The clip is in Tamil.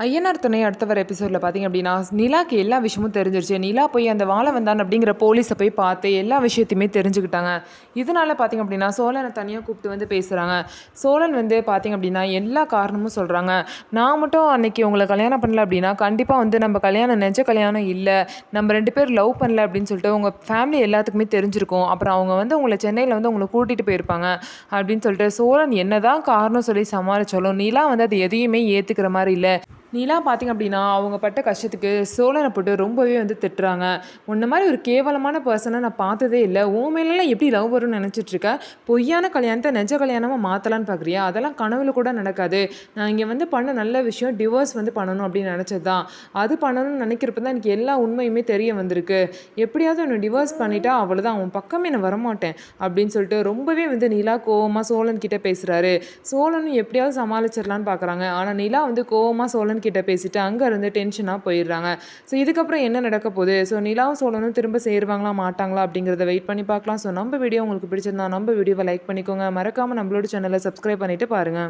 ஐயனார் துணை அடுத்த வர எபிசோடில் பார்த்தீங்க அப்படின்னா நிலாக்கு எல்லா விஷயமும் தெரிஞ்சிருச்சு. நிலா போய் அந்த வாழை வந்தான் அப்படிங்கிற போலீஸை போய் பார்த்து எல்லா விஷயத்தையுமே தெரிஞ்சுக்கிட்டாங்க. இதனால பார்த்தீங்க அப்படின்னா சோழனை தனியாக கூப்பிட்டு வந்து பேசுகிறாங்க. சோழன் வந்து பார்த்தீங்க அப்படின்னா எல்லா காரணமும் சொல்கிறாங்க. நான் மட்டும் அன்னைக்கு உங்களை கல்யாணம் பண்ணல அப்படின்னா கண்டிப்பாக வந்து நம்ம கல்யாணம் நெஜ கல்யாணம் இல்லை, நம்ம 2 பேர் லவ் பண்ணல அப்படின்னு சொல்லிட்டு உங்கள் ஃபேமிலி எல்லாத்துக்குமே தெரிஞ்சிருக்கும். அப்புறம் அவங்க வந்து உங்களை சென்னையில் வந்து உங்களை கூட்டிகிட்டு போயிருப்பாங்க அப்படின்னு சொல்லிட்டு சோழன் என்னதான் காரணம் சொல்லி சமாளித்தாலும் நிலா வந்து அது எதையுமே ஏற்றுக்கிற மாதிரி இல்லை. நிலா பார்த்திங்க அப்படின்னா அவங்க பட்ட கஷ்டத்துக்கு சோழனை போட்டு ரொம்பவே வந்து திட்டுறாங்க. உன்ன மாதிரி ஒரு கேவலமான பர்சனை நான் பார்த்ததே இல்லை, உன் மேலெல்லாம் எப்படி லவ் வரும்னு நினச்சிட்ருக்க, பொய்யான கல்யாணத்தை நெஜ கல்யாணமாக மாற்றலான்னு பார்க்குறியா, அதெல்லாம் கனவுல கூட நடக்காது. நான் இங்கே வந்து பண்ண நல்ல விஷயம் டிவோர்ஸ் வந்து பண்ணணும் அப்படின்னு நினச்சது தான். அது பண்ணணும்னு நினைக்கிறப்ப தான் எனக்கு எல்லா உண்மையுமே தெரிய வந்திருக்கு. எப்படியாவது ஒன்று டிவோர்ஸ் பண்ணிட்டா அவ்வளோதான், அவன் பக்கமே நான் வரமாட்டேன் அப்படின்னு சொல்லிட்டு ரொம்பவே வந்து நிலா கோவமாக சோழன் கிட்டே பேசுகிறாரு. சோழனும் எப்படியாவது சமாளிச்சிடலான்னு பார்க்குறாங்க. ஆனால் நிலா வந்து கோவமாக சோழன் கிட்ட பேசிட்டு அங்கே இருந்து டென்ஷனாக போயிடுறாங்க. ஸோ இதுக்கப்புறம் என்ன நடக்க போகுது, ஸோ நிலாவும் சோழனும் திரும்ப சேருவாங்களா மாட்டாங்களா அப்படிங்கிறத வெயிட் பண்ணி பார்க்கலாம். ஸோ நம்ம வீடியோ உங்களுக்கு பிடிச்சிருந்தா நம்ம வீடியோவை லைக் பண்ணிக்கோங்க. மறக்காமல் நம்மளோட சேனலை சப்ஸ்கிரைப் பண்ணிவிட்டு பாருங்கள்.